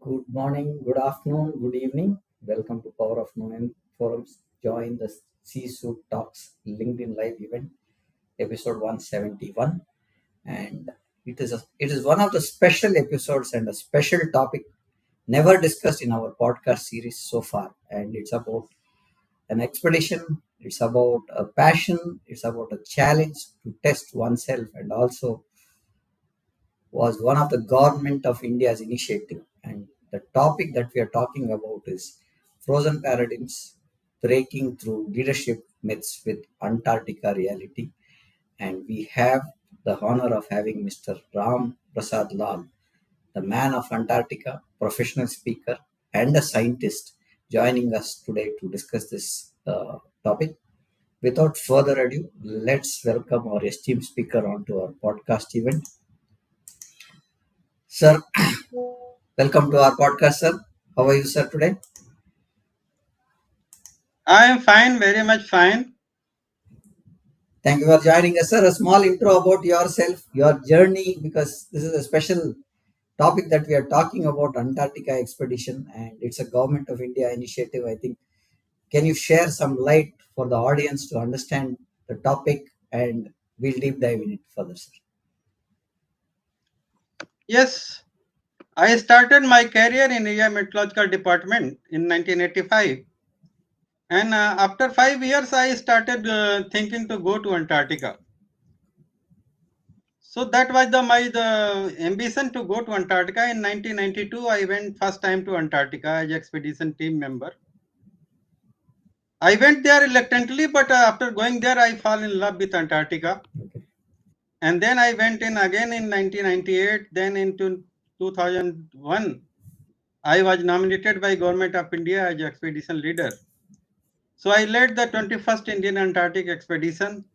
Good morning, good afternoon, good evening. Welcome to Power of Knowing Forums. Join the C-Suit Talks LinkedIn Live event, episode 171. And it is one of the special episodes and a special topic never discussed in our podcast series so far. And it's about an expedition, it's about a passion, it's about a challenge to test oneself, and also was one of the government of India's initiative. And the topic that we are talking about is frozen paradigms, breaking through leadership myths with Antarctica reality. And we have the honor of having Mr. Ram Prasad Lal, the man of Antarctica, professional speaker, and a scientist, joining us today to discuss this topic. Without further ado, let's welcome our esteemed speaker onto our podcast event. Sir, welcome to our podcast, sir. How are you, sir, today? I am fine, very much fine. Thank you for joining us, sir. A small intro about yourself, your journey, because this is a special topic that we are talking about Antarctica expedition, and it's a government of India initiative. I think. Can you share some light for the audience to understand the topic, and we'll deep dive in it further, sir. Yes, I started my career in India Meteorological Department in 1985, and after 5 years, I started thinking to go to Antarctica. So that was the ambition to go to Antarctica. In 1992, I went first time to Antarctica as expedition team member. I went there reluctantly, but after going there, I fall in love with Antarctica. Okay. And then I went in again in 1998. Then in 2001, I was nominated by Government of India as expedition leader. So I led the 21st Indian Antarctic expedition.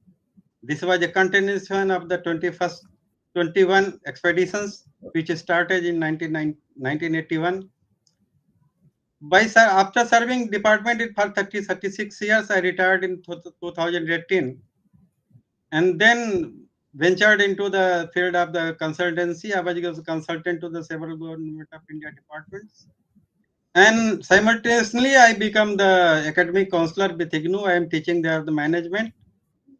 This was a continuation of the 21 expeditions which started in 1981. After serving department for 36 years, I retired in 2018 and then ventured into the field of the consultancy. I was a consultant to the several Government of India departments. And simultaneously, I become the academic counselor with IGNU. I am teaching there the management.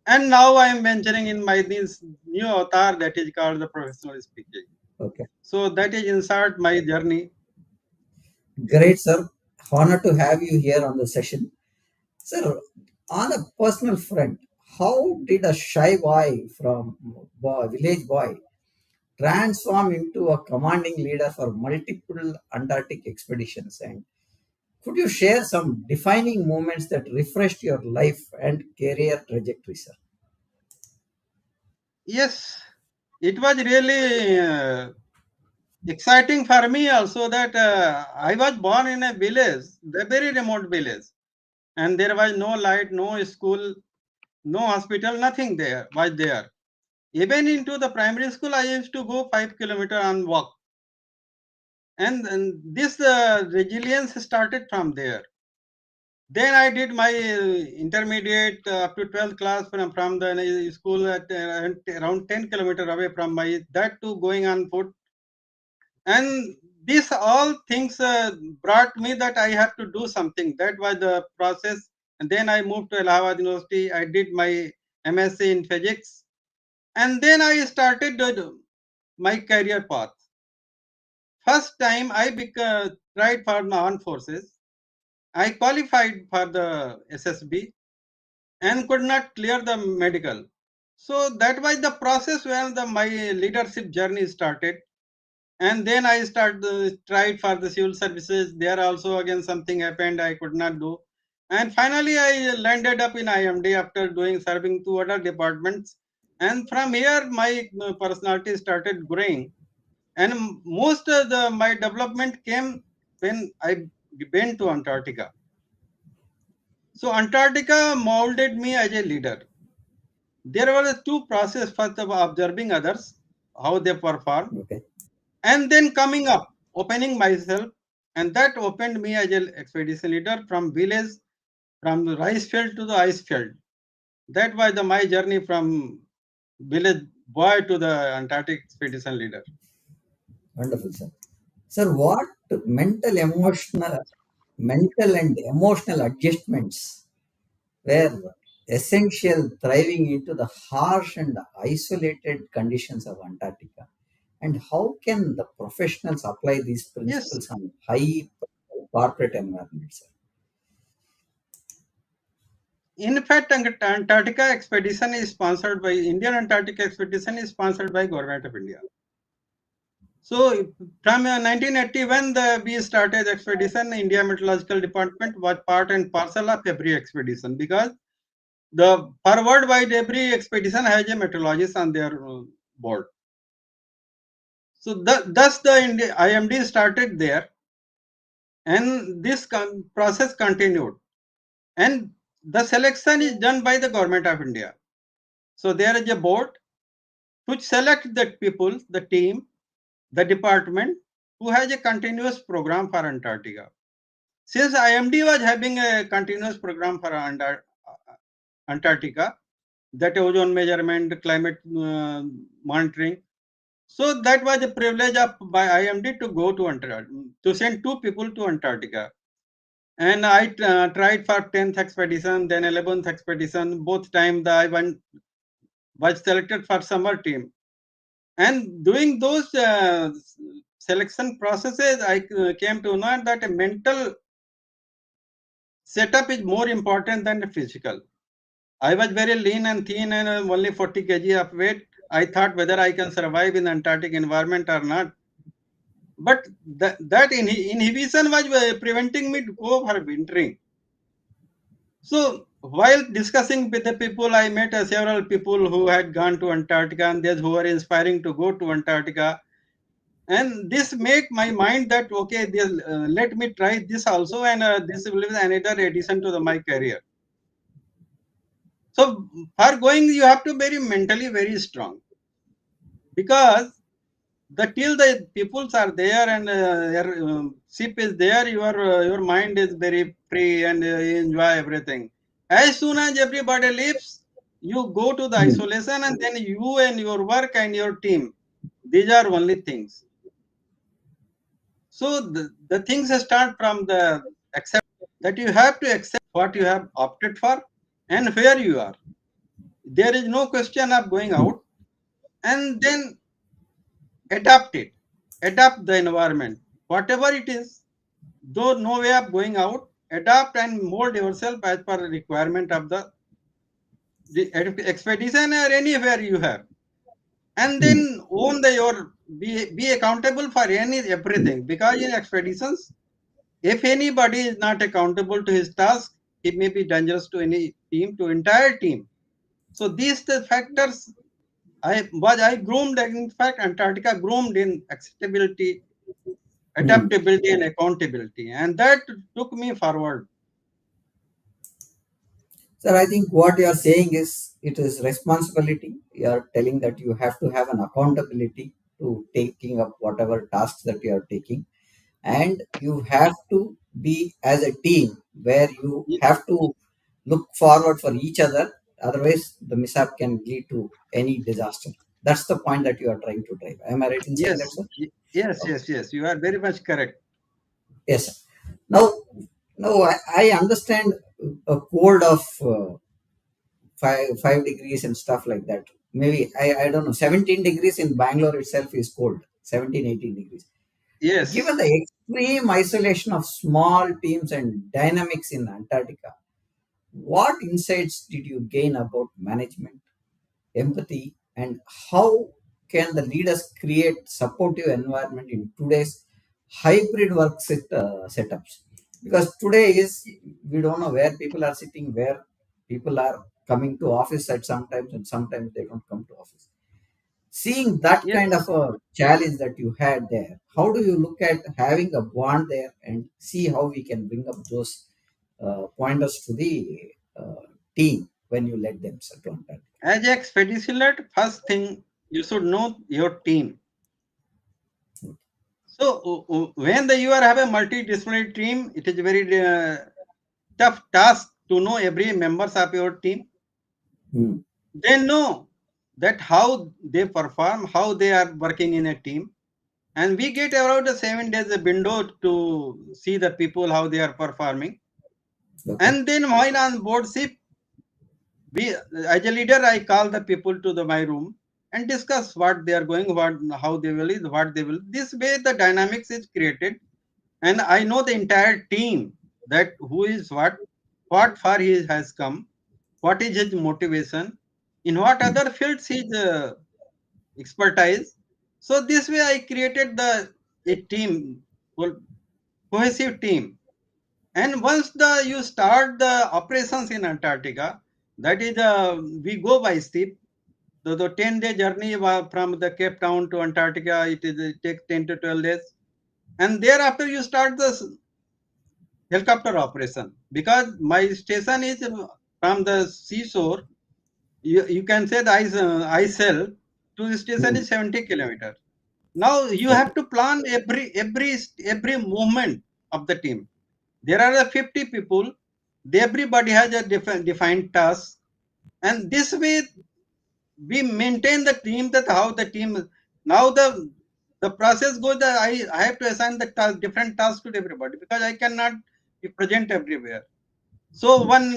And now I am venturing in my this new avatar that is called the professional speaking. Okay. So that is inside my journey. Great, sir. Honor to have you here on the session. Sir, on a personal front, how did a shy boy from village boy transform into a commanding leader for multiple Antarctic expeditions? And could you share some defining moments that refreshed your life and career trajectory, sir? Yes, it was really exciting for me also that I was born in a village, a very remote village, and there was no light, no school, no hospital, nothing there was there. Even into the primary school, I used to go 5 kilometers on walk, and this resilience started from there. Then I did my intermediate up to 12th class from the school at around 10 kilometers away from my that too going on foot. And these all things brought me that I have to do something. That was the process. And then I moved to Allahabad University. I did my MSc in physics. And then I started my career path. First time I tried for my armed forces. I qualified for the SSB and could not clear the medical. So that was the process where my leadership journey started. And then I tried for the civil services. There also again something happened. I could not do. And finally, I landed up in IMD after serving two other departments. And from here, my personality started growing. And most of my development came when I went to Antarctica. So Antarctica molded me as a leader. There were two processes: first of observing others, how they perform, Okay. and then coming up, opening myself, and that opened me as an expedition leader from village, from the rice field to the ice field. That was my journey from village boy to the Antarctic expedition leader. Wonderful, sir. Sir, what mental and emotional adjustments were essential thriving into the harsh and isolated conditions of Antarctica. And how can the professionals apply these Yes. principles on high corporate environments? In fact, Antarctica expedition is sponsored by Indian Antarctic expedition is sponsored by Government of India. So from 1981, we started expedition. India Meteorological Department was part and parcel of every expedition because the for worldwide every expedition has a meteorologist on their board. So thus the IMD started there, and this process continued. And the selection is done by the Government of India. So there is a board which select the people, the team, the department who has a continuous program for Antarctica. Since IMD was having a continuous program for Antarctica, that ozone measurement, climate monitoring, so that was a privilege of by IMD to go to Antarctica, to send two people to Antarctica. And I tried for 10th expedition, then 11th expedition. Both time I was selected for summer team. And doing those selection processes, I came to know that a mental setup is more important than the physical. I was very lean and thin and only 40 kg of weight. I thought whether I can survive in Antarctic environment or not. But that inhibition was preventing me to go for wintering. So while discussing with the people, I met several people who had gone to Antarctica and those who were inspiring to go to Antarctica. And this make my mind that okay, let me try this also, and this will be another addition to my career. So for going, you have to be mentally very strong because the till the peoples are there and your ship is there, your mind is very free and you enjoy everything. As soon as everybody leaves, you go to the Hmm. isolation, and then you and your work and your team. These are only things. So the things start from the accept that you have to accept what you have opted for and where you are. There is no question of going Hmm. out, and then adapt it, adapt the environment, whatever it is. Though no way of going out, adapt and mold yourself as per requirement of the expedition or anywhere you have, and Hmm. then own your be accountable for everything because in expeditions, if anybody is not accountable to his task, he may be dangerous to any team, to entire team. So these the factors I groomed. In fact, Antarctica groomed in acceptability, Hmm. adaptability, and accountability, and that took me forward. Sir, I think what you are saying is it is responsibility. You are telling that you have to have an accountability to taking up whatever tasks that you are taking, and you have to be as a team where you Ye- have to look forward for each other. Otherwise, the mishap can lead to any disaster. That's the point that you are trying to drive. Am I right in saying that, Yes, sir? yes, Okay. yes, yes. You are very much correct. Yes, sir. Now, I understand a cold of 5 degrees and stuff like that. Maybe I don't know. 17 degrees in Bangalore itself is cold. 17, 18 degrees. Given Yes, the extreme isolation of small teams and dynamics in Antarctica, what insights did you gain about management, empathy, and how can the leaders create supportive environment in today's hybrid work setups? Because today is we don't know where people are sitting, where people are coming to office at sometimes, and sometimes they don't come to office. Seeing that kind of yes, a challenge that you had there, how do you look at having a bond there and see how we can bring up those pointers to the team when you let them settle on that? as a expeditioner, first thing you should know your team. So when you are have a multidisciplinary team, it is very tough task to know every members of your team. Hmm. They know that how they perform, how they are working in a team, and we get around the 7 days a window to see the people how they are performing. Okay. And then while on board ship, we as a leader, I call the people to my room and discuss what they are going, how they will is, what they will. This way, the dynamics is created, and I know the entire team that who is what far he has come, what is his motivation, in what Mm. other fields his expertise. So this way, I created the a team, cohesive team. And once you start the operations in Antarctica, that is we go by ship. The 10-day journey from the Cape Town to Antarctica, it takes 10 to 12 days. And thereafter you start the helicopter operation, because my station is from the seashore. You can say the ice cell to the station Mm. is 70 kilometers. Now you Okay. have to plan every movement of the team. There are 50 people. Everybody has a defined task, and this way we maintain the team. That how the team now the process goes. That I have to assign the different tasks to everybody, because I cannot be present everywhere. So Mm. one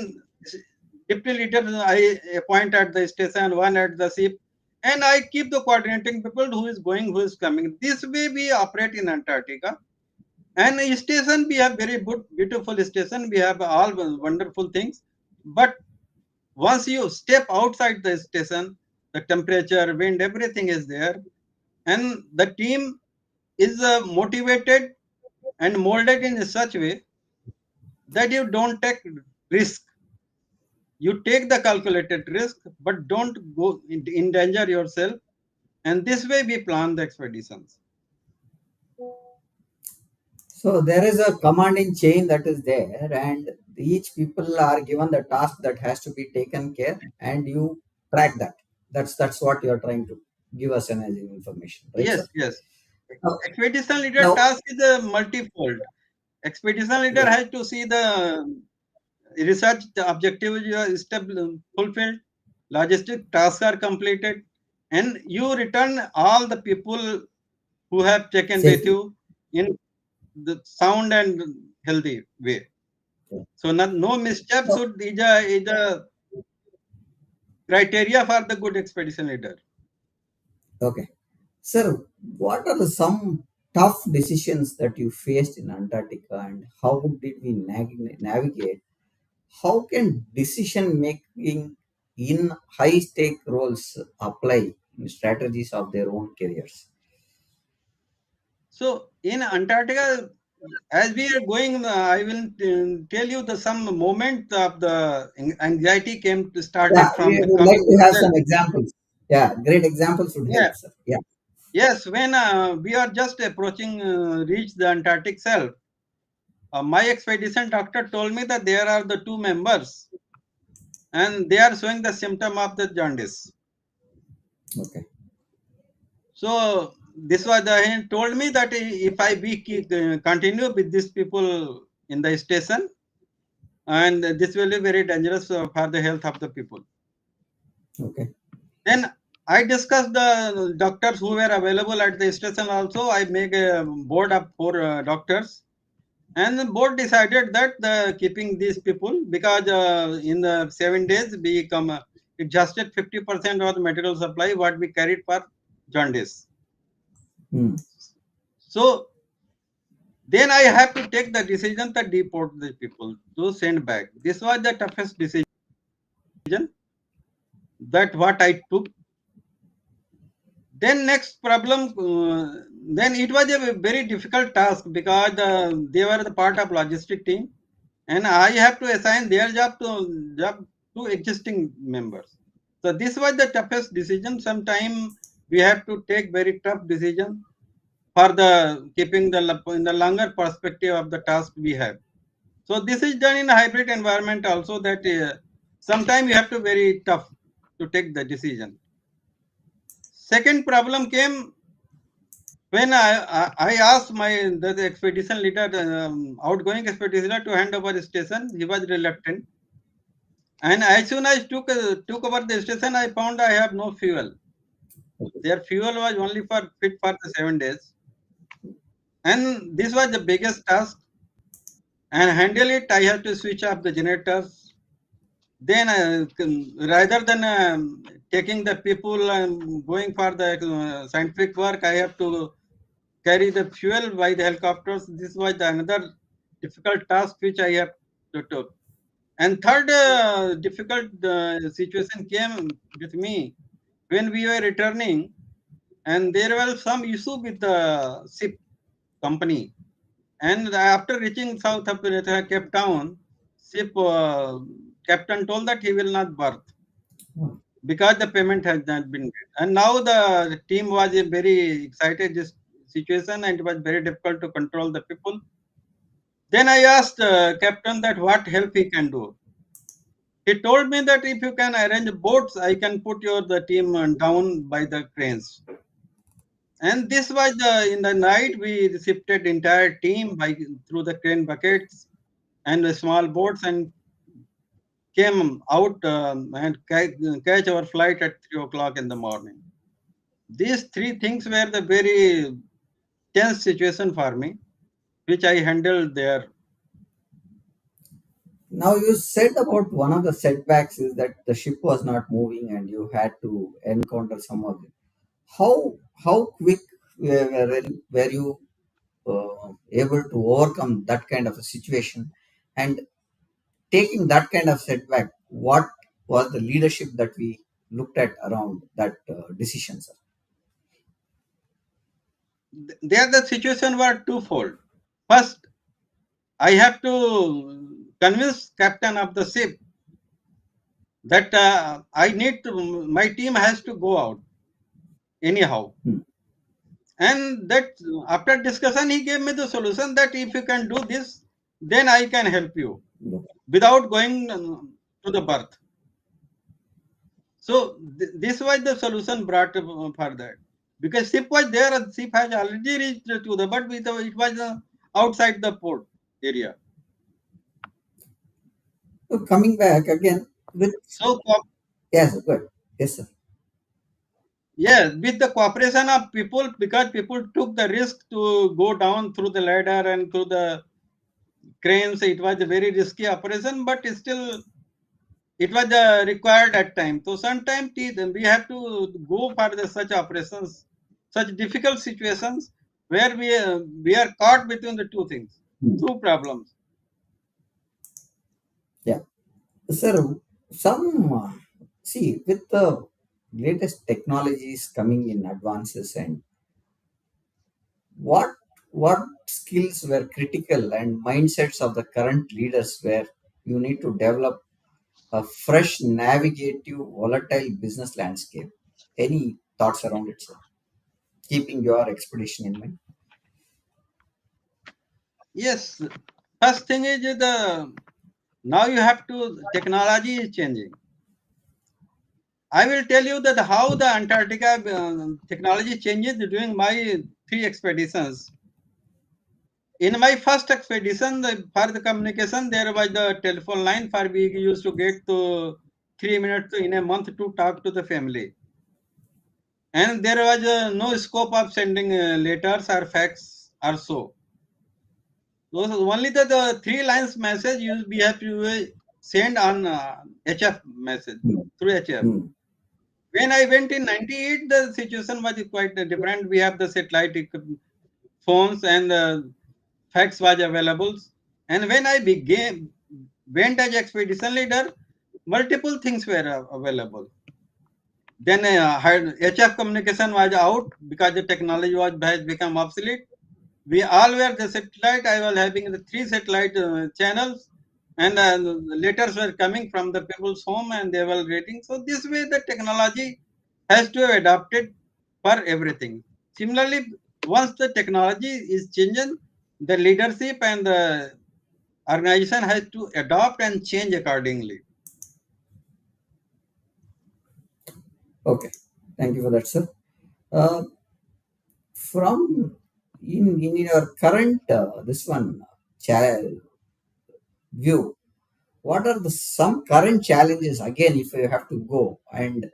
deputy leader I appoint at the station, one at the ship, and I keep the coordinating people who is going, who is coming. This way we operate in Antarctica. And a station, we have very good, beautiful station. We have all wonderful things. But once you step outside the station, the temperature, wind, everything is there. And the team is motivated and molded in such way that you don't take risk. You take the calculated risk, but don't go endanger yourself. And this way we plan the expeditions. So there is a commanding chain that is there, and each people are given the task that has to be taken care, and you track that. That's what you are trying to give us an as information, right, Yes, sir? yes. Now, Expedition leader now, task is a multifold. Expedition leader yeah. has to see the research the objective is fulfilled, logistic tasks are completed, and you return all the people who have taken with Safely. you in the sound and healthy way. Yeah. So no misstep No, should is a criteria for the good expedition leader. okay. Sir, what are some tough decisions that you faced in Antarctica, and how did we navigate? How can decision making in high stake roles apply in strategies of their own careers? So in Antarctica, as we are going, I will tell you the some moment of the anxiety came to Yeah, started we from the would like coming to have itself. some examples. Yeah, great examples would Yeah. help, sir. Yeah. Yes, when we are just approaching, reach the Antarctic self, my expedition doctor told me that there are the two members and they are showing the symptom of the jaundice. Okay. So this was he told me that if I continue with these people in the station, and this will be very dangerous for the health of the people. Okay. Then I discussed the doctors who were available at the station. Also, I make a board of four doctors. And the board decided that the keeping these people, because in the 7 days we come adjusted 50% of the material supply what we carried for jaundice. Hmm. So then I have to take the decision to deport the people to send back. This was the toughest decision that what I took. Then next problem, then it was a very difficult task, because they were the part of logistic team, and I have to assign their job to existing members. So this was the toughest decision. Sometime we have to take very tough decision for the keeping in the longer perspective of the task we have. So this is done in a hybrid environment also, that sometime you have to very tough to take the decision. Second problem came when I asked the expedition leader, outgoing expedition leader, to hand over the station. He was reluctant. And as soon as took over the station, I found I have no fuel. Okay. Their fuel was only for fit for the 7 days. And this was the biggest task. And handle it, I have to switch off the generators. Then, rather than taking the people and going for the scientific work, I have to carry the fuel by the helicopters. This was another difficult task which I have to do. And third difficult situation came with me when we were returning, and there was some issue with the ship company. And after reaching South Africa, Cape Town, ship captain told that he will not berth Hmm. because the payment has not been made. And now the team was very excited this situation, and it was very difficult to control the people. Then I asked captain that what help he can do. He told me that if you can arrange boats, I can put your the team down by the cranes. And this was in the night we shifted entire team by through the crane buckets and the small boats and came out and catch our flight at 3 o'clock in the morning. These three things were the very tense situation for me, which I handled there. Now you said about one of the setbacks is that the ship was not moving and you had to encounter some of it. How quick were you able to overcome that kind of a situation, and taking that kind of setback, what was the leadership that we looked at around that decision, sir? There the situation were twofold. First, I have to convince captain of the ship that I need to, my team has to go out anyhow. Hmm. And that after discussion, he gave me the solution that if you can do this, then I can help you Okay. without going to the berth. So this was the solution brought for that. Because ship was there, and ship has already reached to the, but it was outside the port area. So coming back again with, So yes, good, yes, sir. yeah, with the cooperation of people, because people took the risk to go down through the ladder and through the cranes, it was a very risky operation, but still it was required at time. So sometimes we have to go for such operations, such difficult situations where we are caught between the two things, Hmm. two problems. Yeah, sir. Some see with the latest technologies coming in advances, and what what skills were critical and mindsets of the current leaders where you need to develop a fresh, navigative, volatile business landscape. Any thoughts around it, sir? Keeping your expedition in mind. Yes, first thing is the now you have to technology is changing. I will tell you that how the Antarctica technology changes during my three expeditions. In my first expedition, for the communication, there was the telephone line for we used to get to 3 minutes in a month to talk to the family. And there was no scope of sending letters or fax or so. Those only the three lines message we have to send on HF message Hmm. through HF. Hmm. When I went in 98, the situation was quite different. We have the satellite phones and fax was available. And when I went as expedition leader, multiple things were available. Then HF communication was out because the technology has become obsolete. We all were the satellite. I was having the three satellite channels, and the letters were coming from the people's home, and they were reading. So this way, the technology has to have adapted for everything. Similarly, once the technology is changing, the leadership and the organization has to adopt and change accordingly. Okay, thank you for that, sir. Uh, from in your current this one view, what are the some current challenges again if you have to go and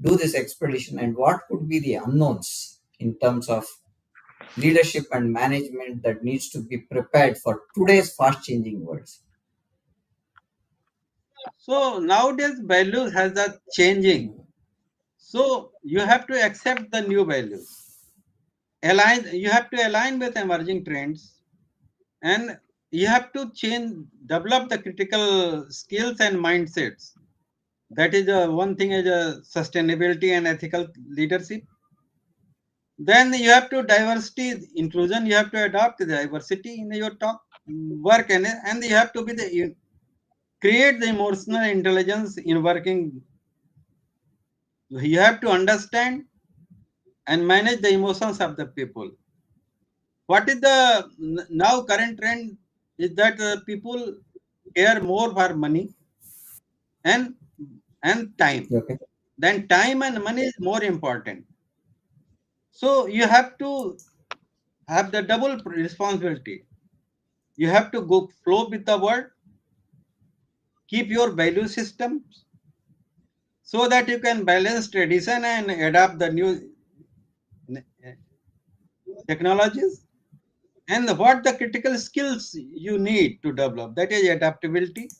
do this expedition, and what could be the unknowns in terms of leadership and management that needs to be prepared for today's fast changing worlds? So nowadays values has a changing. So you have to accept the new values. You have to align with emerging trends, and you have to develop the critical skills and mindsets. That is one thing is sustainability and ethical leadership. Then you have to diversity inclusion. You have to adopt the diversity in your talk work, and you have to create the emotional intelligence in working. You have to understand and manage the emotions of the people. What is the now current trend is that people care more for money and time. Okay. Then time and money is more important. So you have to have the double responsibility. You have to go flow with the world, keep your value systems so that you can balance tradition and adapt the new technologies. And what the critical skills you need to develop, that is adaptability.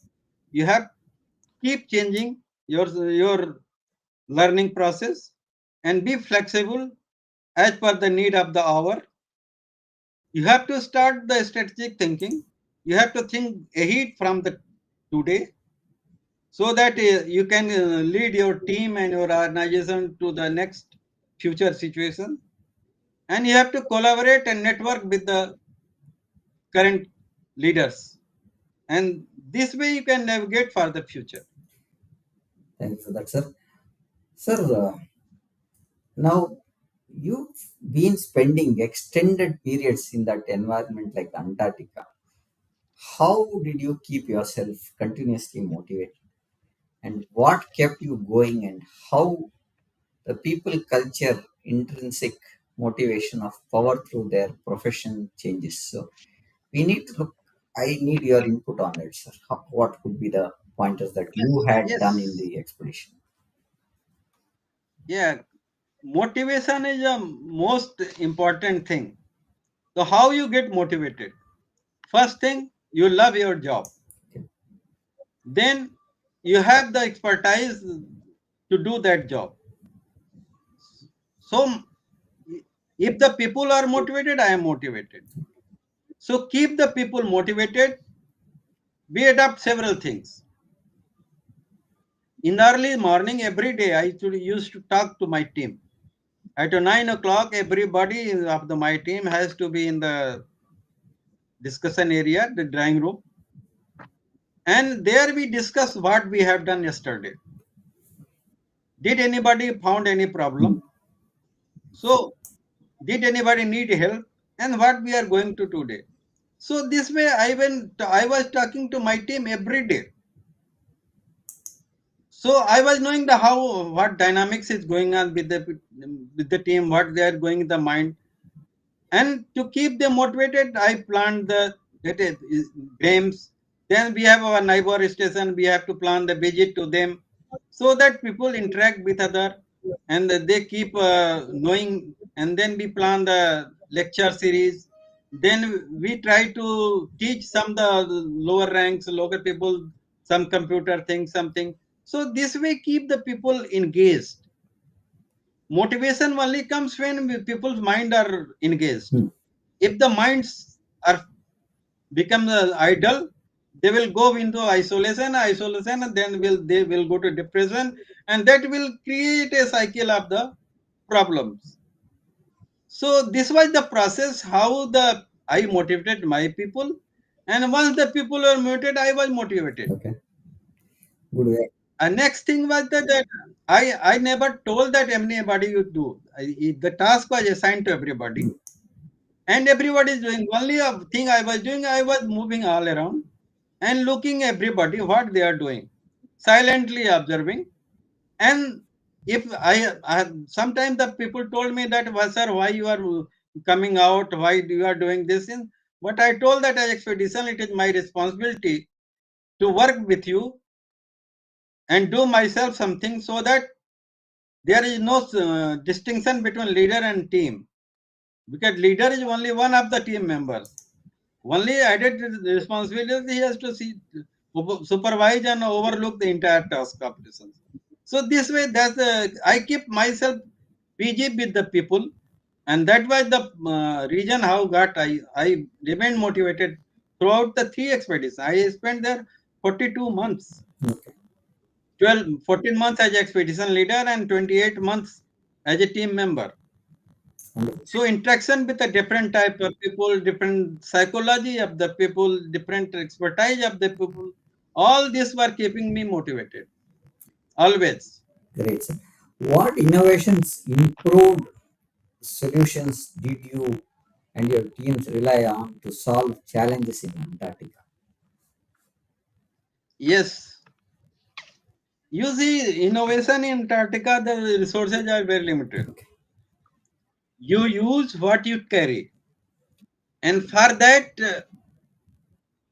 You have keep changing your learning process and be flexible as per the need of the hour. You have to start the strategic thinking. You have to think ahead from the today so that you can lead your team and your organization to the next future situation. And you have to collaborate and network with the current leaders. And this way you can navigate for the future. Thank you for that, sir. Sir, now you've been spending extended periods in that environment like Antarctica. How did you keep yourself continuously motivated? And what kept you going, and how the people culture intrinsic motivation of power through their profession changes? So we need to look. I need your input on it, sir. What could be the pointers that you had done in Yes. the expedition? Yeah. Motivation is a most important thing. So how you get motivated? First thing, you love your job. Okay. Then you have the expertise to do that job. So if the people are motivated, I am motivated. So keep the people motivated. We adopt several things. In the early morning, every day, I used to talk to my team. At 9 o'clock, everybody of my team has to be in the discussion area, the drawing room. And there we discuss what we have done yesterday. Did anybody found any Hmm. problem? So did anybody need help? And what we are going to today? So this way I was talking to my team every day. So I was knowing the how what dynamics is going on with the team, what they are going in the mind. And to keep them motivated, I planned the that is, games. Then we have our neighbor station. We have to plan the visit to them, so that people interact with other, and they keep knowing. And then we plan the lecture series. Then we try to teach some the lower ranks, lower people, some computer things, something. So this way, keep the people engaged. Motivation only comes when people's mind are engaged. Hmm. If the minds are become idle, they will go into isolation, and then they will go to depression, and that will create a cycle of the problems. So this was the process how the I motivated my people, and once the people were motivated, I was motivated. Okay. Good way. And next thing was that I never told that anybody you do. The task was assigned to everybody, and everybody is doing only a thing I was doing. I was moving all around and looking everybody what they are doing, silently observing. And if I sometimes the people told me that, well, sir, why you are coming out, why you are doing this in, but I told that as expedition it is my responsibility to work with you and do myself something so that there is no distinction between leader and team. because leader is only one of the team members. Only added responsibility he has to see, supervise and overlook the entire task operations. So this way, I keep myself busy with the people, and that was the reason how got I remained motivated throughout the three expeditions. I spent there 42 months, Okay. 14 months as expedition leader and 28 months as a team member. Wonderful. So interaction with a different type of people, different psychology of the people, different expertise of the people, all this were keeping me motivated always. Great, sir. What innovations, improved solutions did you and your teams rely on to solve challenges in Antarctica? Yes, you see, innovation in Antarctica, the resources are very limited. Okay. You use what you carry, and for that,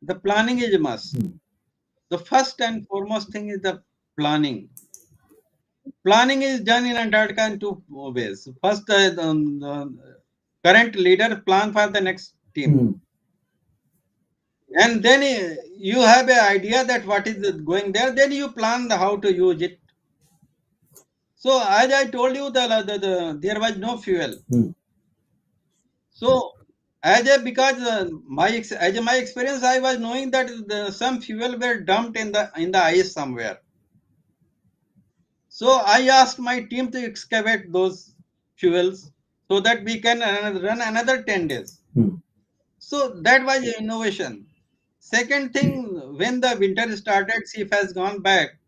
the planning is a must. Hmm. The first and foremost thing is the planning. Planning is done in Antarctica in two ways. First, the current leader plan for the next team, Hmm. and then you have an idea that what is going there. Then you plan how to use it. So as I told you, there was no fuel. Hmm. So because as my experience, I was knowing that some fuel were dumped in the ice somewhere. So I asked my team to excavate those fuels so that we can run another 10 days. Hmm. So that was innovation. Second thing, when the winter started, SIF has gone back.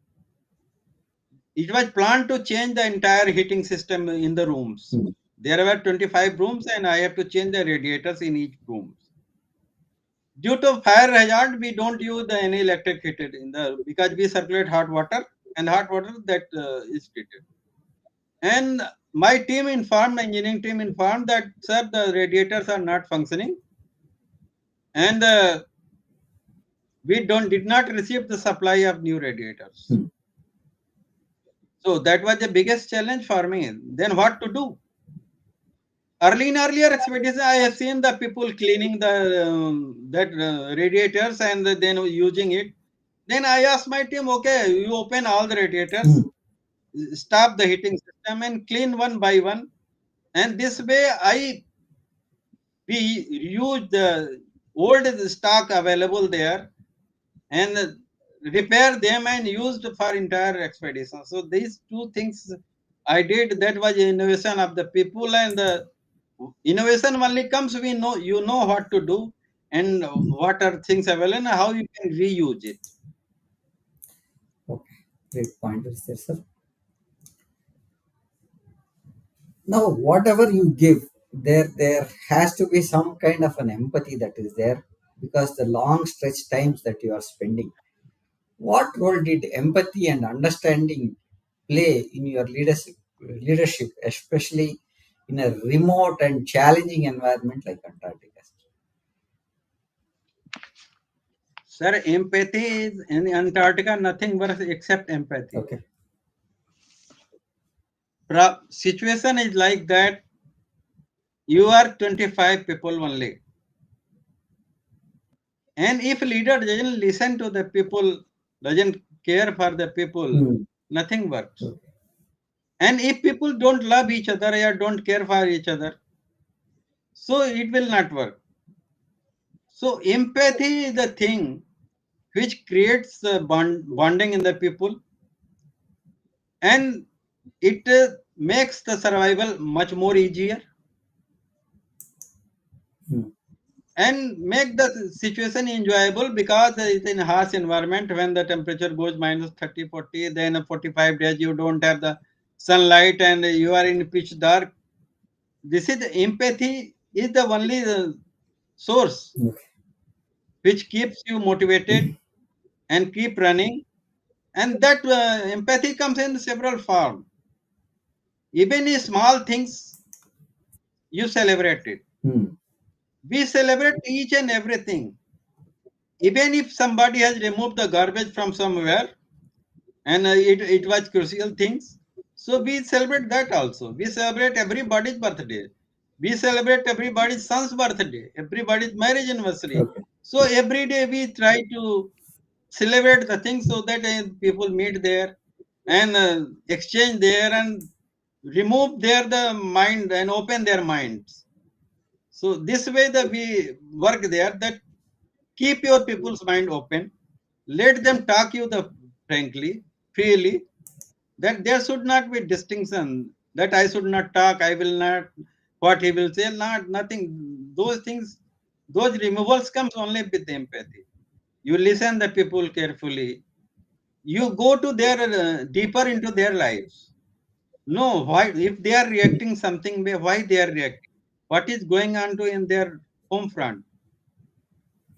It was planned to change the entire heating system in the rooms. Hmm. There were 25 rooms, and I have to change the radiators in each room. Due to fire hazard, we don't use any electric heated in the because we circulate hot water and hot water that is treated. And my team informed, engineering team informed that sir, the radiators are not functioning, and we don't did not receive the supply of new radiators. Hmm. So that was the biggest challenge for me. Then what to do? Earlier expeditions, I have seen the people cleaning the that radiators and then using it. Then I asked my team, okay, you open all the Hmm. radiators, stop the heating system, and clean one by one. And this way, we use the old stock available there and repair them and used for entire expedition. So these two things I did. That was innovation of the people, and the innovation only comes we know you know what to do and what are things available and how you can reuse it. Okay. Great pointers there, sir. Now, whatever you give, there has to be some kind of an empathy that is there because the long stretch times that you are spending. What role did empathy and understanding play in your leadership, especially in a remote and challenging environment like Antarctica? Sir, empathy is in Antarctica nothing but except empathy. Okay. Situation is like that you are 25 people only, and if leader doesn't listen to the people, doesn't care for the people, Hmm. nothing works. Okay. And if people don't love each other or don't care for each other, so it will not work. So empathy is the thing which creates bonding in the people, and it makes the survival much more easier Hmm. and make the situation enjoyable because it's in harsh environment when the temperature goes minus 30 40, then 45 days you don't have the sunlight and you are in pitch dark. This is the empathy is the only source Okay. which keeps you motivated and keep running, and that empathy comes in several forms. Even in small things you celebrate it. Hmm. We celebrate each and everything. Even if somebody has removed the garbage from somewhere and it was crucial things, so we celebrate that also. We celebrate everybody's birthday. We celebrate everybody's son's birthday, everybody's marriage anniversary. Okay. So every day we try to celebrate the things so that people meet there and exchange there and remove the mind and open their minds. So this way that we work there, that keep your people's mind open, let them talk you the frankly, freely, that there should not be distinction, that I should not talk, I will not, what he will say, not nothing. Those things, those removals comes only with empathy. You listen the people carefully. You go to their deeper into their lives. No, why if they are reacting something, why they are reacting? What is going on to in their home front?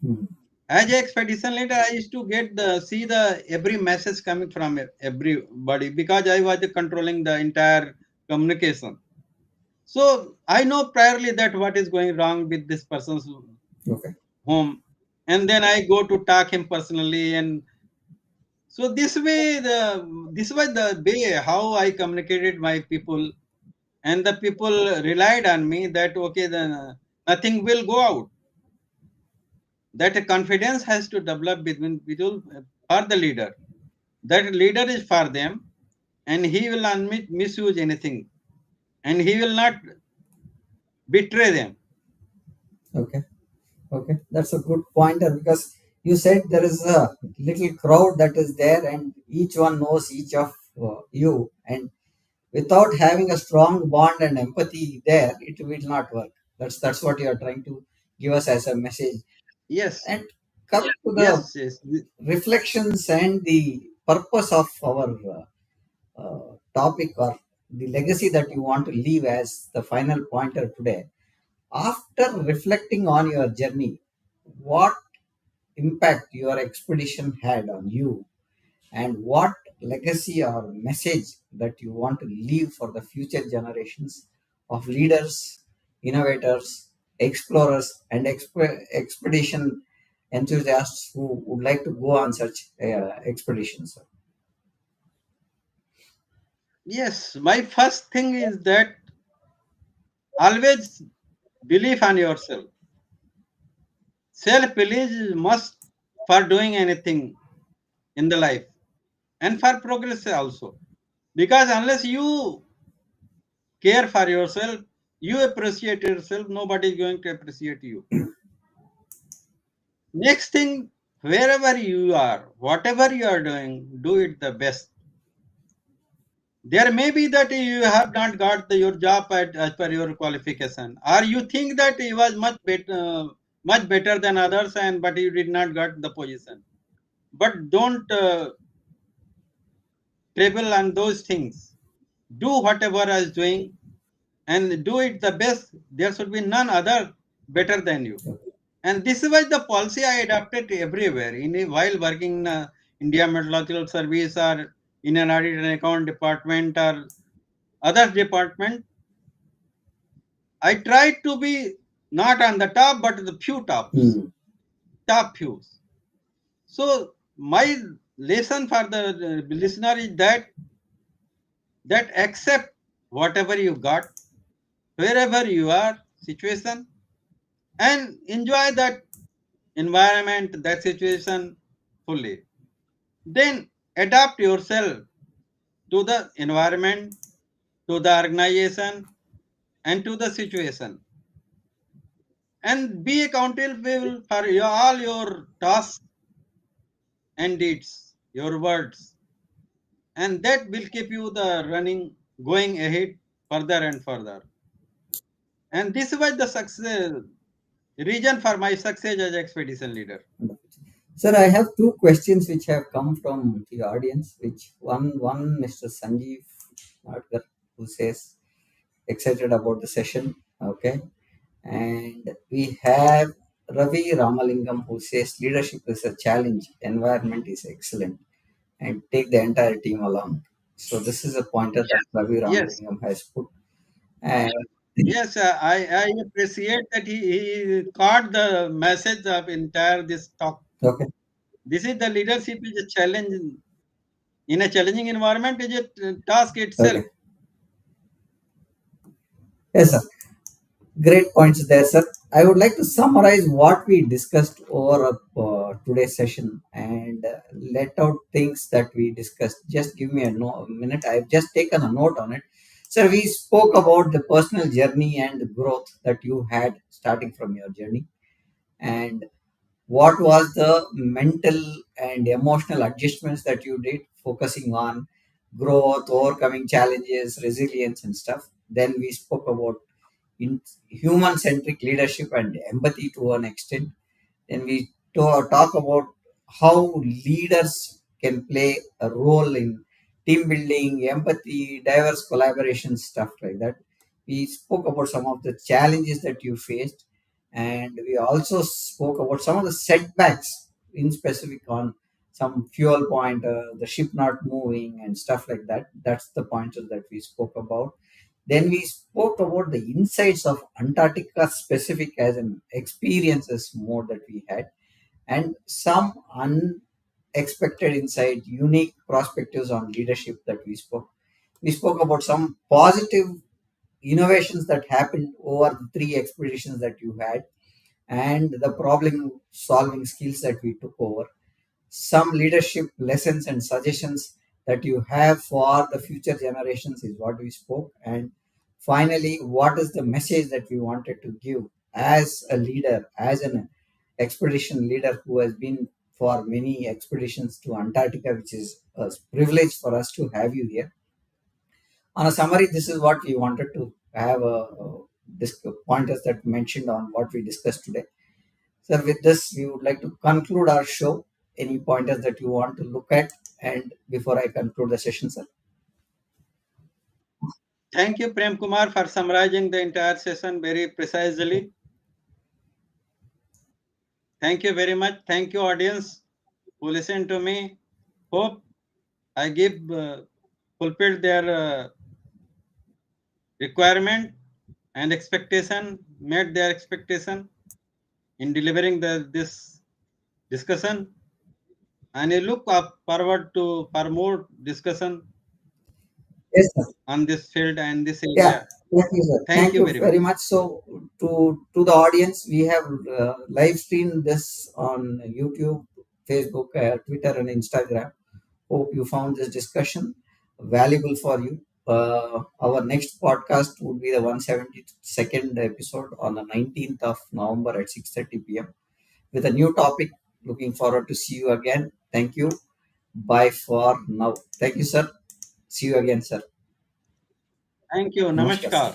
Hmm. As an expedition leader, I used to get the see the every message coming from everybody because I was controlling the entire communication. So I know priorly that what is going wrong with this person's Okay. home, and then I go to talk him personally, and so this was the way how I communicated my people, and the people relied on me that okay, then nothing will go out. That a confidence has to develop between people for the leader. That leader is for them, and he will not misuse anything, and he will not betray them. Okay. Okay. That's a good pointer because you said there is a little crowd that is there and each one knows each of you, and without having a strong bond and empathy there, it will not work. That's what you are trying to give us as a message. Yes, And come to the yes, yes, reflections and the purpose of our topic, or the legacy that you want to leave as the final pointer today. After reflecting on your journey, what impact your expedition had on you, and what legacy or message that you want to leave for the future generations of leaders, innovators, explorers, and expedition enthusiasts who would like to go on such expeditions. yes. My first thing is that always believe on yourself. Self belief is must for doing anything in the life and for progress also. Because unless you care for yourself, you appreciate yourself, nobody is going to appreciate you. Next thing, wherever you are, whatever you are doing, do it the best. There may be that you have not got your job as per your qualification, or you think that you was much better than others, and but you did not got the position. But don't travel on those things. Do whatever is doing and do it the best. There should be none other better than you. And this was the policy I adopted everywhere. While working in India Meteorological Service or in an audit and account department or other department, I tried to be not on the top, but the few tops, Hmm. top fews. So my lesson for the listener is that accept whatever you got, wherever you are, situation, and enjoy that environment, that situation fully. Then adapt yourself to the environment, to the organization, and to the situation. And be accountable for all your tasks and deeds, your words. And that will keep you the running, going ahead further and further. And this was the success reason for my success as expedition leader. Sir, I have two questions which have come from the audience. Which one, Mr. Sanjeev Nadkar, who says excited about the session. Okay, and we have Ravi Ramalingam who says leadership is a challenge, environment is excellent, and take the entire team along. So this is a pointer that Ravi Yes, Ramalingam has put. And yes, I appreciate that he caught the message of entire this talk. okay, This is the leadership is a challenge in a challenging environment is a task itself. okay, yes, sir. Great points there, sir. I would like to summarize what we discussed over today's session and let out things that we discussed. Just give me a minute. I've just taken a note on it. Sir, we spoke about the personal journey and growth that you had starting from your journey, and what was the mental and emotional adjustments that you did, focusing on growth, overcoming challenges, resilience, and stuff. Then we spoke about in human centric leadership and empathy to an extent. Then we talk about how leaders can play a role in team building, empathy, diverse collaboration, stuff like that. We spoke about some of the challenges that you faced, and we also spoke about some of the setbacks in specific on some fuel point, the ship not moving, and stuff like that. That's the pointers that we spoke about. Then we spoke about the insights of Antarctica specific as an experiences more that we had, and some unexpected insight, unique perspectives on leadership that we spoke. We spoke about some positive innovations that happened over the three expeditions that you had, and the problem solving skills that we took over, some leadership lessons and suggestions that you have for the future generations is what we spoke. And finally, what is the message that we wanted to give as a leader, as an expedition leader who has been for many expeditions to Antarctica, which is a privilege for us to have you here. On a summary, this is what we wanted to have pointers that mentioned on what we discussed today. So with this, we would like to conclude our show. Any pointers that you want to look at, and before I conclude the session, sir? Thank you, Prem Kumar, for summarizing the entire session very Okay. precisely. Thank you very much. Thank you, audience, who listened to me. Hope I give fulfilled their requirement and expectation, met their expectation in delivering this discussion. And I look up forward to for more discussion Yes, sir. on this field and this Yeah. area. Thank you, sir. Thank Thank you you very much. very much. So, to the audience, we have live streamed this on YouTube, Facebook, Twitter, and Instagram. Hope you found this discussion valuable for you. Our next podcast would be the 172nd episode on the 19th of November at 6:30 p.m. with a new topic. Looking forward to see you again. Thank you. Bye for now. Thank you, sir. See you again, sir. Thank you. Namaskar, sir. Namaskar.